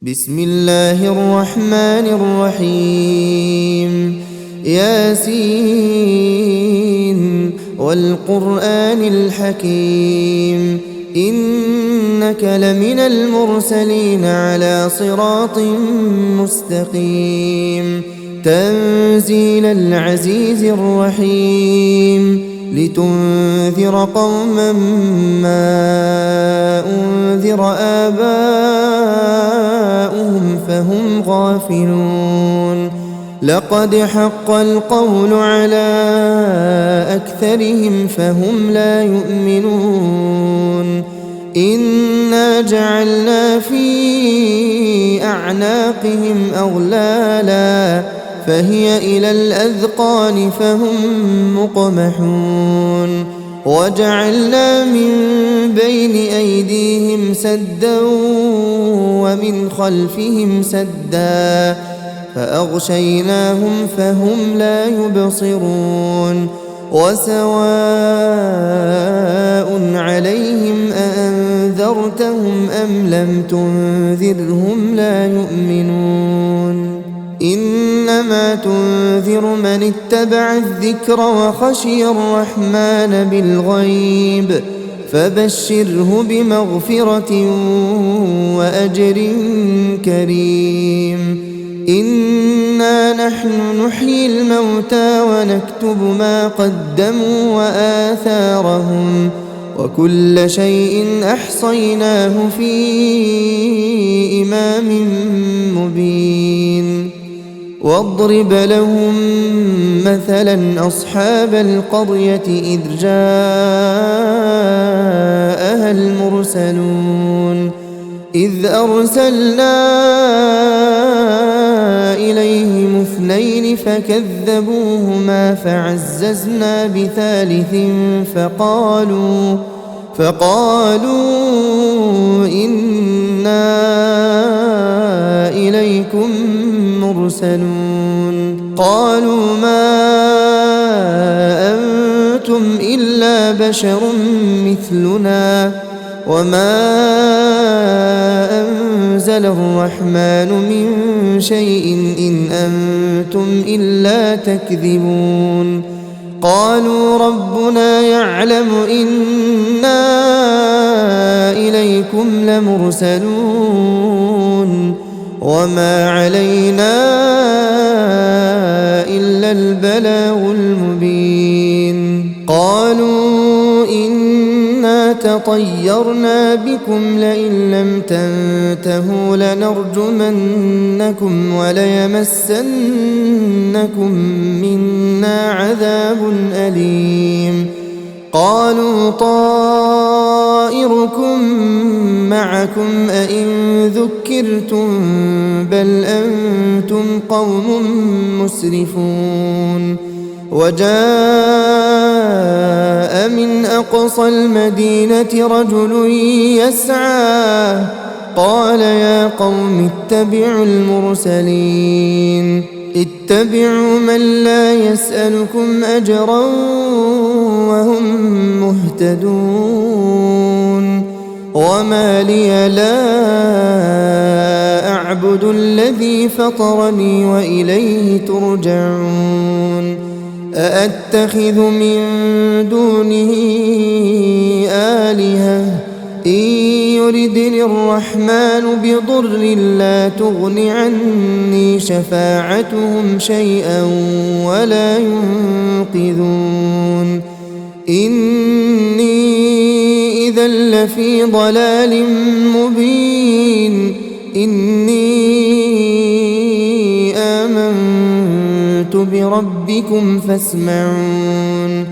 بسم الله الرحمن الرحيم ياسين والقرآن الحكيم إنك لمن المرسلين على صراط مستقيم تنزيل العزيز الرحيم لتنذر قوما ما أنذر آباؤهم فهم غافلون لقد حق القول على أكثرهم فهم لا يؤمنون إنا جعلنا في أعناقهم أغلالا فهي إلى الأذقان فهم مقمحون وجعلنا من بين أيديهم سدا ومن خلفهم سدا فأغشيناهم فهم لا يبصرون وسواء عليهم أأنذرتهم أم لم تنذرهم لا يؤمنون إنما تنذر من اتبع الذكر وخشي الرحمن بالغيب فبشره بمغفرة وأجر كريم إنا نحن نحيي الموتى ونكتب ما قدموا وآثارهم وكل شيء أحصيناه في إمام مبين واضرب لهم مثلا أصحاب القرية إذ جاءها المرسلون إذ أرسلنا إليهم اثنين فكذبوهما فعززنا بثالث فقالوا إنا إليكم مرسلون قالوا ما أنتم إلا بشر مثلنا وما أنزل الرحمن من شيء إن أنتم إلا تكذبون قالوا ربنا يعلم إنا إليكم لمرسلون وما علينا إلا البلاغ المبين قالوا إنا تطيرنا بكم لئن لم تنتهوا لنرجمنكم وليمسنكم منا عذاب أليم قالوا طائركم معكم أئن ذكرتم بل أنتم قوم مسرفون وجاء من أقصى المدينة رجل يسعى قال يا قوم اتبعوا المرسلين اتبعوا من لا يسألكم أجرا وهم مهتدون وما لي لا أعبد الذي فطرني وإليه ترجعون أأتخذ من دونه آلهة إن يردني الرحمن بضر لا تغن عني شفاعتهم شيئا ولا ينقذون إني إذا لفي ضلال مبين إني آمنت بربكم فاسمعون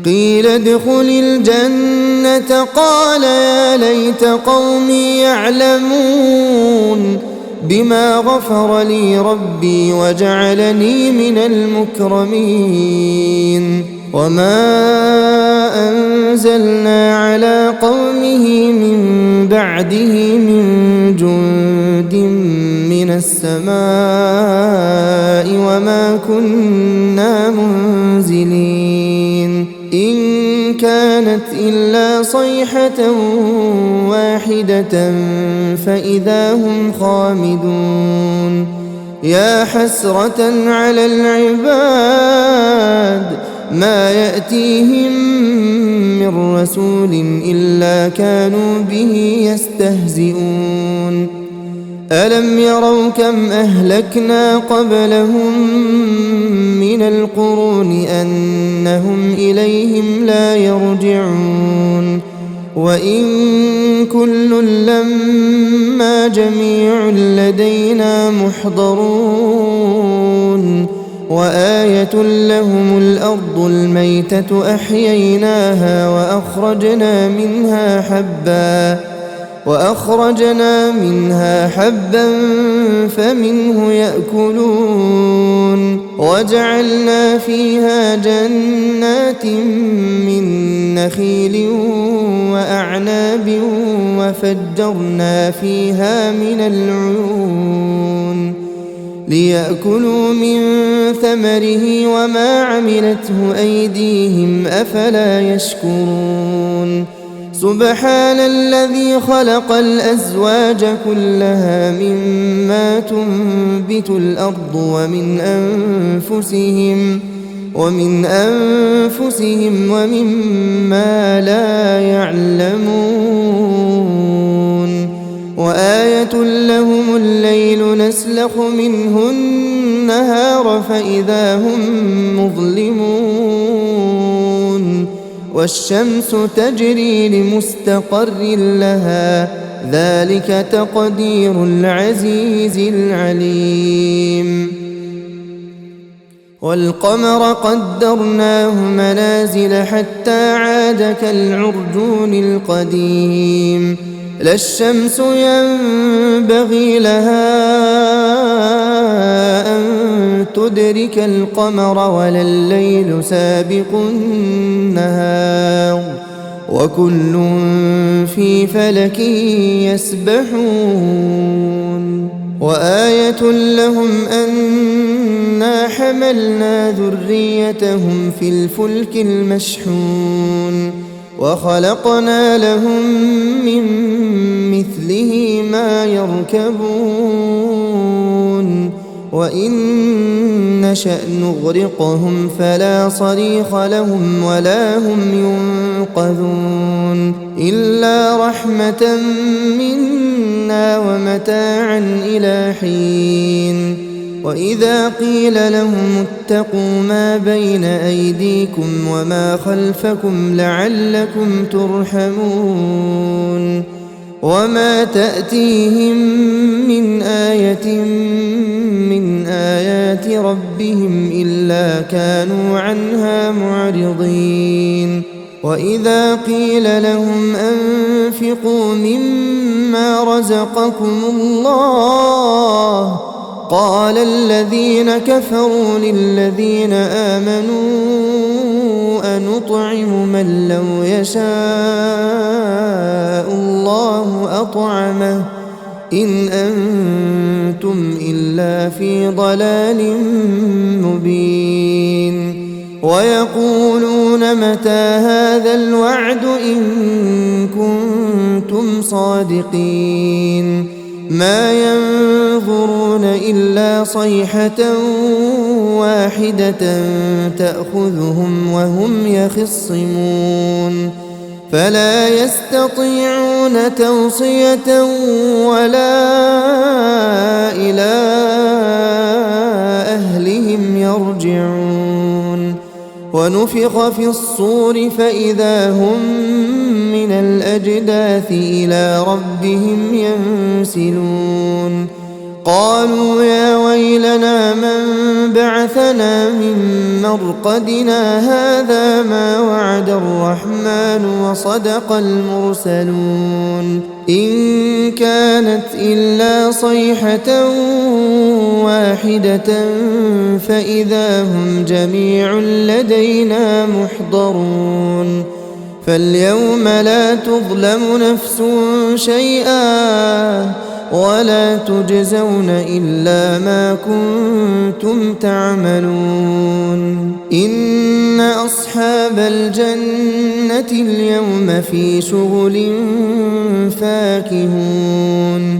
قيل ادخل الجنة قال يا ليت قومي يعلمون بما غفر لي ربي وجعلني من المكرمين وما أنزلنا على قومه من بعده من جند من السماء وما كنا منزلين إن كان كانت إلا صيحة واحدة فإذا هم خامدون يا حسرة على العباد ما يأتيهم من رسول إلا كانوا به يستهزئون ألم يروا كم أهلكنا قبلهم من القرون أنهم إليهم لا يرجعون وإن كل لما جميع لدينا محضرون وآية لهم الأرض الميتة أحييناها وأخرجنا منها حبا فمنه يأكلون وجعلنا فيها جنات من نخيل وأعناب وفجرنا فيها من العيون ليأكلوا من ثمره وما عملته أيديهم أفلا يشكرون سبحان الذي خلق الأزواج كلها مما تنبت الأرض ومن أنفسهم ومما لا يعلمون وآية لهم الليل نسلخ منه النهار فإذا هم مظلمون والشمس تجري لمستقر لها ذلك تقدير العزيز العليم والقمر قدرناه منازل حتى عاد كالعرجون القديم لا الشمس ينبغي لها أن تدرك القمر ولا الليل سابق النهار وكل في فلك يسبحون وآية لهم أنا حملنا ذريتهم في الفلك المشحون وخلقنا لهم من مثله ما يركبون وإن نشأ نغرقهم فلا صريخ لهم ولا هم ينقذون إلا رحمة منا ومتاعا إلى حين وإذا قيل لهم اتقوا ما بين أيديكم وما خلفكم لعلكم ترحمون وما تأتيهم من آية من آيات ربهم إلا كانوا عنها معرضين وإذا قيل لهم أنفقوا مما رزقكم الله قال الذين كفروا للذين آمنوا أنطعم من لو يشاء الله أطعمه إن أنتم إلا في ضلال مبين ويقولون متى هذا الوعد إن كنتم صادقين ما ينظرون إلا صيحة واحدة تأخذهم وهم يخصمون فلا يستطيعون توصية ولا إلى أهلهم يرجعون ونفخ في الصور فإذا هم من الأجداث إلى ربهم ينسلون قالوا يا ويلنا من بعثنا من مرقدنا هذا ما وعد الرحمن وصدق المرسلون إن كانت إلا صيحة واحدة فإذا هم جميع لدينا محضرون فاليوم لا تظلم نفس شيئا ولا تجزون إلا ما كنتم تعملون إن أصحاب الجنة اليوم في شغل فاكهون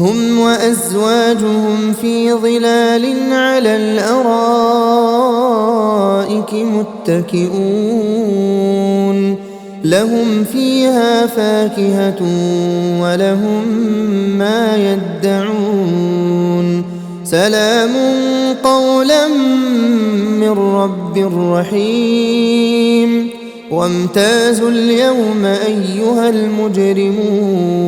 هم وأزواجهم في ظلال على الأرائك متكئون لهم فيها فاكهة ولهم ما يدعون سلام قولا من رب رحيم وامتازوا اليوم أيها المجرمون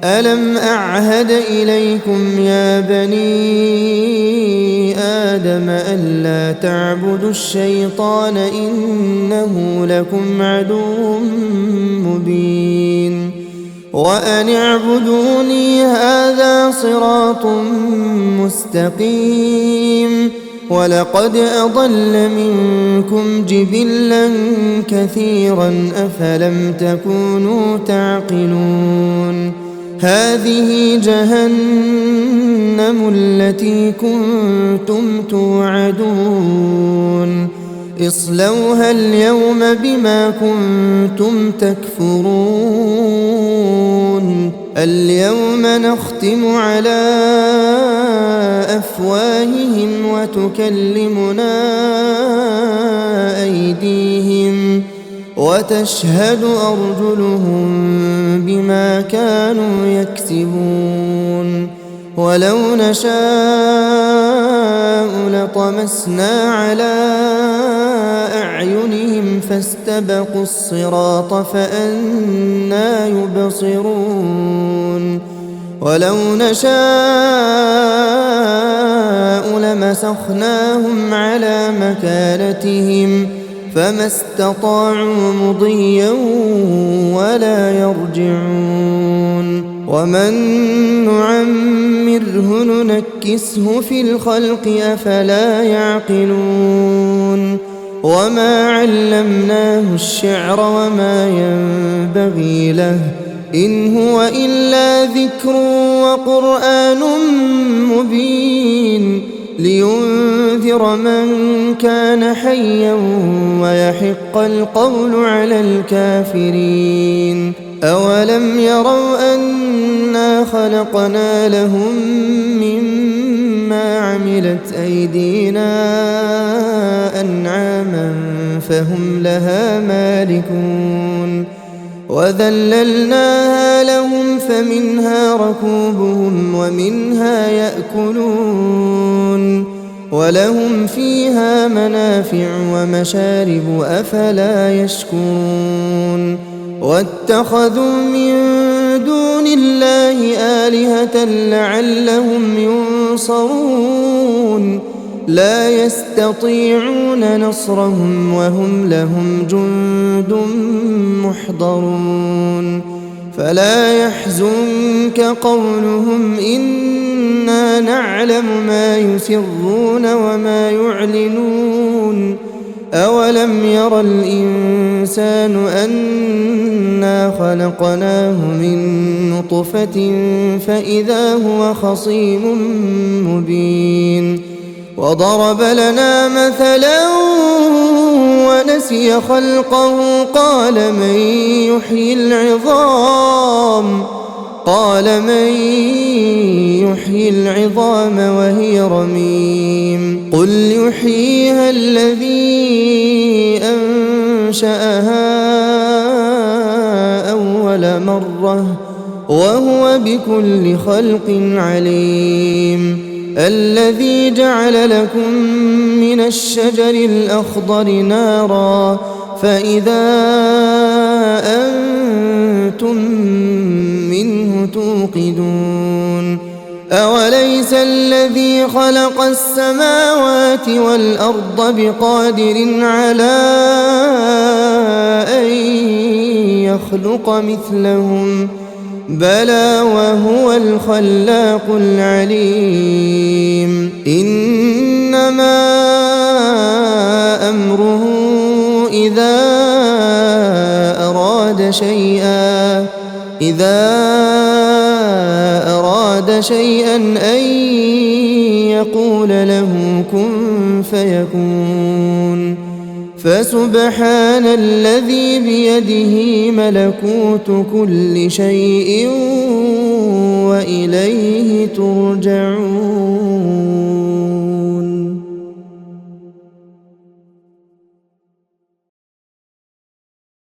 ألم أعهد إليكم يا بني آدم ألا تعبدوا الشيطان إنه لكم عدو مبين وأن اعبدوني هذا صراط مستقيم ولقد أضل منكم جبلا كثيرا أفلم تكونوا تعقلون هذه جهنم التي كنتم توعدون اصلوها اليوم بما كنتم تكفرون اليوم نختم على أفواههم وتكلمنا أيديهم وتشهد أرجلهم بما كانوا يكسبون ولو نشاء لطمسنا على أعينهم فاستبقوا الصراط فأنى يبصرون ولو نشاء لمسخناهم على مكانتهم فما استطاعوا مضيا ولا يرجعون ومن نعمره ننكسه في الخلق أفلا يعقلون وما علمناه الشعر وما ينبغي له إن هو إلا ذكر وقرآن مبين لينذر من كان حيا ويحق القول على الكافرين أولم يروا أنا خلقنا لهم مما عملت أيدينا أنعاما فهم لها مالكون وذللناها لهم فمنها ركوبهم ومنها يأكلون ولهم فيها منافع ومشارب أفلا يشكرون واتخذوا من دون الله آلهة لعلهم ينصرون لا يستطيعون نصرهم وهم لهم جند محضرون فلا يحزنك قولهم إنا نعلم ما يسرون وما يعلنون أولم ير الإنسان أنا خلقناه من نطفة فإذا هو خصيم مبين وضرب لنا مثلا ونسي خلقه قال من يحيي العظام وهي رميم قل يحييها الذي أنشأها أول مرة وهو بكل خلق عليم الذي جعل لكم من الشجر الأخضر نارا فإذا أنتم منه توقدون أوليس الذي خلق السماوات والأرض بقادر على أن يخلق مثلهم بلى وهو الخلاق العليم إنما أمره إذا أراد أراد شيئا أن يقول له كن فيكون فسبحان الذي بيده ملكوت كل شيء وإليه ترجعون.